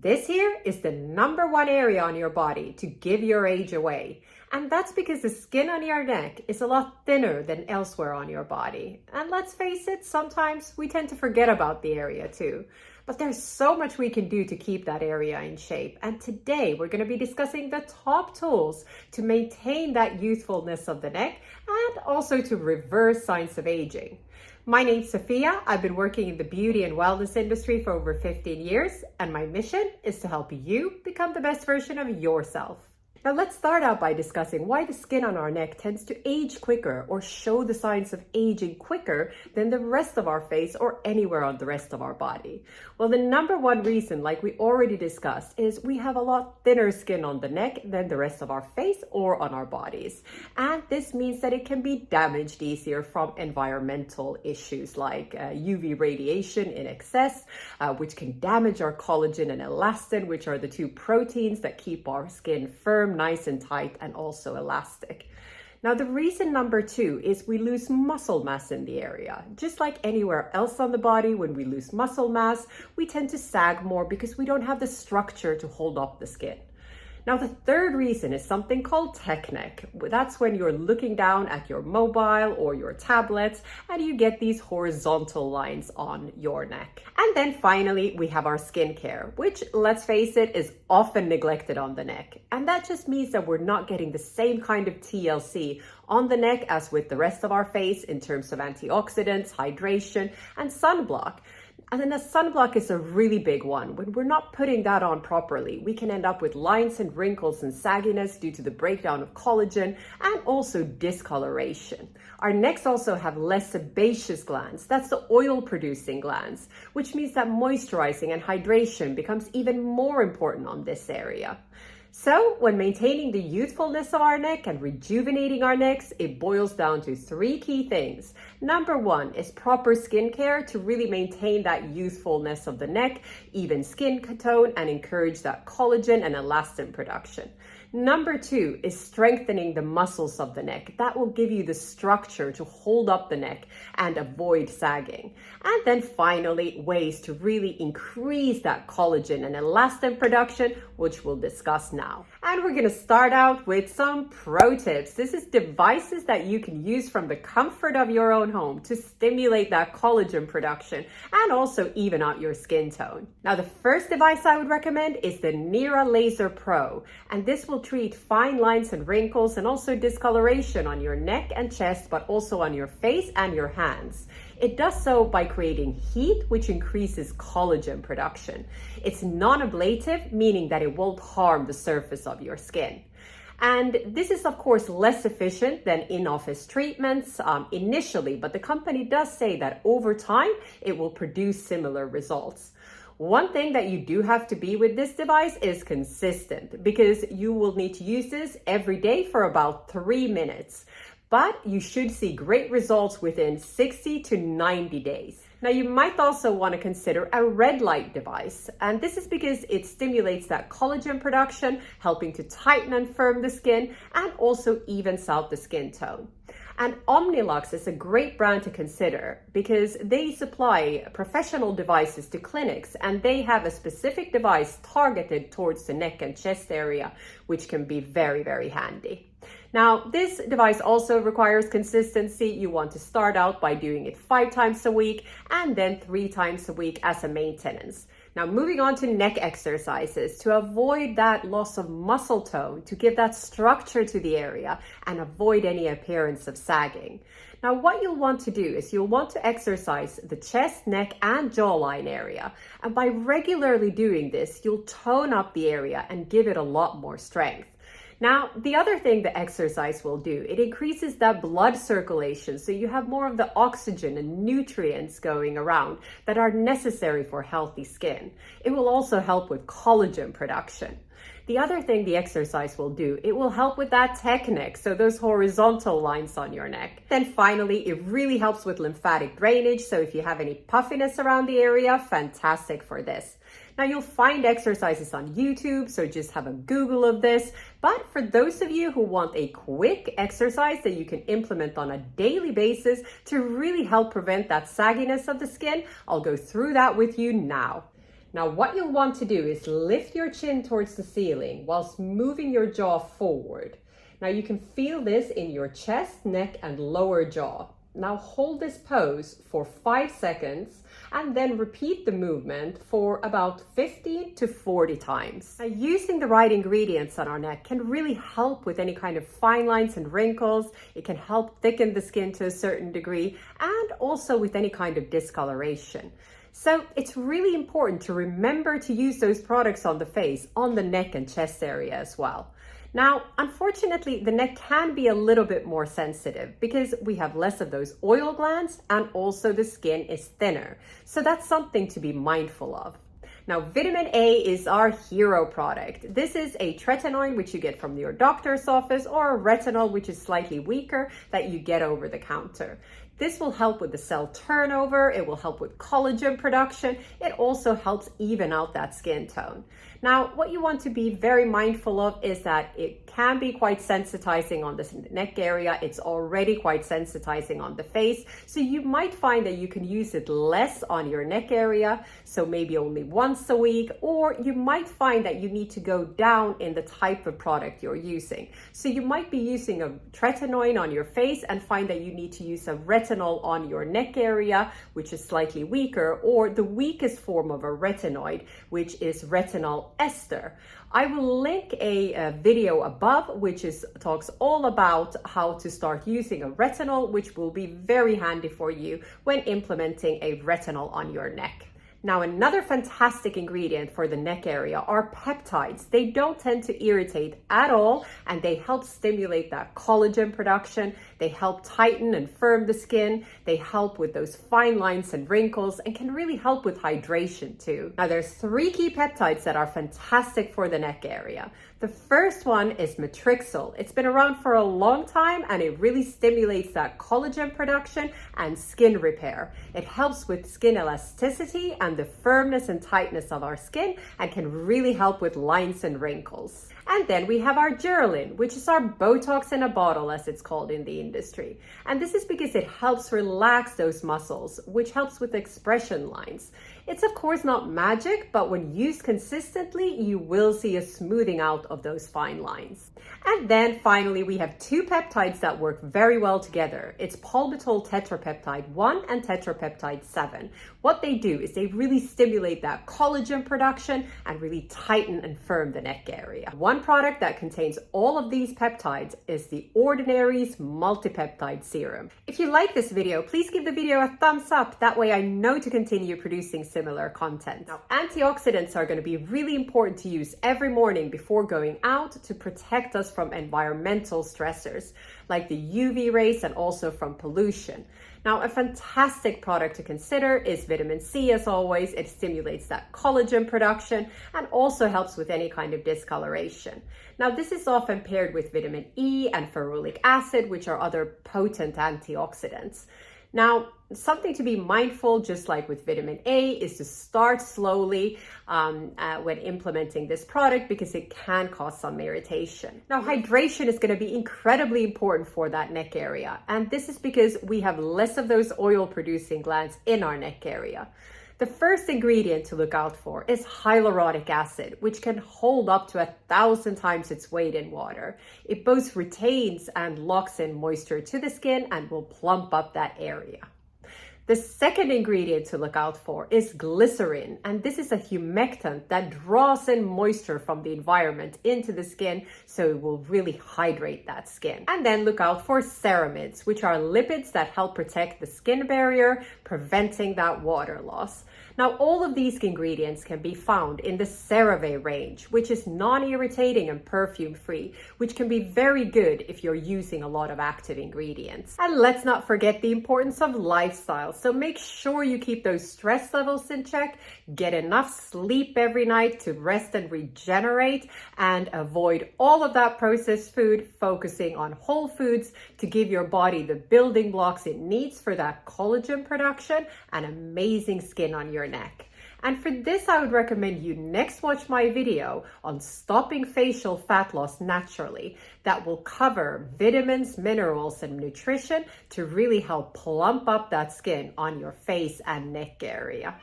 This here is the #1 area on your body to give your age away. And that's because the skin on your neck is a lot thinner than elsewhere on your body. And let's face it, sometimes we tend to forget about the area too. But there's so much we can do to keep that area in shape. And today we're going to be discussing the top tools to maintain that youthfulness of the neck and also to reverse signs of aging. My name's Sophia. I've been working in the beauty and wellness industry for over 15 years, and my mission is to help you become the best version of yourself. Now let's start out by discussing why the skin on our neck tends to age quicker or show the signs of aging quicker than the rest of our face or anywhere on the rest of our body. Well, the #1 reason, like we already discussed, is we have a lot thinner skin on the neck than the rest of our face or on our bodies. And this means that it can be damaged easier from environmental issues like UV radiation in excess, which can damage our collagen and elastin, which are the two proteins that keep our skin firm, nice and tight, and also elastic. Now, the reason #2 is we lose muscle mass in the area. Just like anywhere else on the body, when we lose muscle mass, we tend to sag more because we don't have the structure to hold up the skin. Now, the third reason is something called tech neck. That's when you're looking down at your mobile or your tablets and you get these horizontal lines on your neck. And then finally, we have our skincare, which, let's face it, is often neglected on the neck. And that just means that we're not getting the same kind of TLC on the neck as with the rest of our face in terms of antioxidants, hydration, and sunblock. And then the sunblock is a really big one. When we're not putting that on properly, we can end up with lines and wrinkles and sagginess due to the breakdown of collagen and also discoloration. Our necks also have less sebaceous glands. That's the oil producing glands, which means that moisturizing and hydration becomes even more important on this area. So when maintaining the youthfulness of our neck and rejuvenating our necks, it boils down to 3 key things. #1 is proper skincare to really maintain that youthfulness of the neck, even skin tone, and encourage that collagen and elastin production. #2 is strengthening the muscles of the neck. That will give you the structure to hold up the neck and avoid sagging. And then finally, ways to really increase that collagen and elastin production, which we'll discuss now. And we're going to start out with some pro tips. This is devices that you can use from the comfort of your own home to stimulate that collagen production and also even out your skin tone. Now, the first device I would recommend is the Nera Laser Pro. And this will treat fine lines and wrinkles and also discoloration on your neck and chest, but also on your face and your hands. It does so by creating heat, which increases collagen production. It's non-ablative, meaning that it won't harm the surface of your skin. And this is, of course, less efficient than in-office treatments initially, but the company does say that over time, it will produce similar results. One thing that you do have to be with this device is consistent, because you will need to use this every day for about 3 minutes. But you should see great results within 60 to 90 days. Now, you might also want to consider a red light device. And this is because it stimulates that collagen production, helping to tighten and firm the skin and also evens out the skin tone. And Omnilux is a great brand to consider because they supply professional devices to clinics, and they have a specific device targeted towards the neck and chest area, which can be very, very handy. Now, this device also requires consistency. You want to start out by doing it 5 times a week and then 3 times a week as a maintenance. Now, moving on to neck exercises to avoid that loss of muscle tone, to give that structure to the area and avoid any appearance of sagging. Now, what you'll want to do is you'll want to exercise the chest, neck, and jawline area. And by regularly doing this, you'll tone up the area and give it a lot more strength. Now, the other thing the exercise will do, it increases that blood circulation, so you have more of the oxygen and nutrients going around that are necessary for healthy skin. It will also help with collagen production. The other thing the exercise will do, it will help with that tech neck, so those horizontal lines on your neck. Then finally, it really helps with lymphatic drainage, so if you have any puffiness around the area, fantastic for this. Now, you'll find exercises on YouTube, so just have a Google of this. But for those of you who want a quick exercise that you can implement on a daily basis to really help prevent that sagginess of the skin, I'll go through that with you now. Now, what you'll want to do is lift your chin towards the ceiling whilst moving your jaw forward. Now, you can feel this in your chest, neck, and lower jaw. Now, hold this pose for 5 seconds and then repeat the movement for about 15 to 40 times. Now, using the right ingredients on our neck can really help with any kind of fine lines and wrinkles. It can help thicken the skin to a certain degree and also with any kind of discoloration. So it's really important to remember to use those products on the face, on the neck and chest area as well. Now, unfortunately, the neck can be a little bit more sensitive because we have less of those oil glands and also the skin is thinner. So that's something to be mindful of. Now, vitamin A is our hero product. This is a tretinoin, which you get from your doctor's office, or a retinol, which is slightly weaker, that you get over the counter. This will help with the cell turnover. It will help with collagen production. It also helps even out that skin tone. Now, what you want to be very mindful of is that it can be quite sensitizing on the neck area. It's already quite sensitizing on the face. So you might find that you can use it less on your neck area. So maybe only once a week, or you might find that you need to go down in the type of product you're using. So you might be using a tretinoin on your face and find that you need to use a retinol on your neck area, which is slightly weaker, or the weakest form of a retinoid, which is retinol ester. I will link a video above which talks all about how to start using a retinol, which will be very handy for you when implementing a retinol on your neck. Now, another fantastic ingredient for the neck area are peptides. They don't tend to irritate at all, and they help stimulate that collagen production. They help tighten and firm the skin. They help with those fine lines and wrinkles and can really help with hydration too. Now, there's 3 key peptides that are fantastic for the neck area. The first one is matrixyl. It's been around for a long time and it really stimulates that collagen production and skin repair. It helps with skin elasticity and the firmness and tightness of our skin and can really help with lines and wrinkles. And then we have our Geralin, which is our Botox in a bottle, as it's called in the industry. And this is because it helps relax those muscles, which helps with expression lines. It's of course not magic, but when used consistently, you will see a smoothing out of those fine lines. And then finally, we have 2 peptides that work very well together. It's palmitol tetrapeptide 1 and tetrapeptide 7. What they do is they really stimulate that collagen production and really tighten and firm the neck area. One product that contains all of these peptides is the Ordinary's multipeptide serum. If you like this video, please give the video a thumbs up. That way I know to continue producing similar content. Now, antioxidants are going to be really important to use every morning before going out to protect us from environmental stressors like the UV rays and also from pollution. Now, a fantastic product to consider is vitamin C, as always. It stimulates that collagen production and also helps with any kind of discoloration. Now, this is often paired with vitamin E and ferulic acid, which are other potent antioxidants. Now, something to be mindful, just like with vitamin A, is to start slowly when implementing this product because it can cause some irritation. Now, hydration is going to be incredibly important for that neck area. And this is because we have less of those oil-producing glands in our neck area. The first ingredient to look out for is hyaluronic acid, which can hold up to 1,000 times its weight in water. It both retains and locks in moisture to the skin and will plump up that area. The second ingredient to look out for is glycerin, and this is a humectant that draws in moisture from the environment into the skin, so it will really hydrate that skin. And then look out for ceramides, which are lipids that help protect the skin barrier, preventing that water loss. Now, all of these ingredients can be found in the CeraVe range, which is non-irritating and perfume-free, which can be very good if you're using a lot of active ingredients. And let's not forget the importance of lifestyle. So make sure you keep those stress levels in check, get enough sleep every night to rest and regenerate, and avoid all of that processed food, focusing on whole foods to give your body the building blocks it needs for that collagen production and amazing skin on your neck. And for this, I would recommend you next watch my video on stopping facial fat loss naturally that will cover vitamins, minerals, and nutrition to really help plump up that skin on your face and neck area.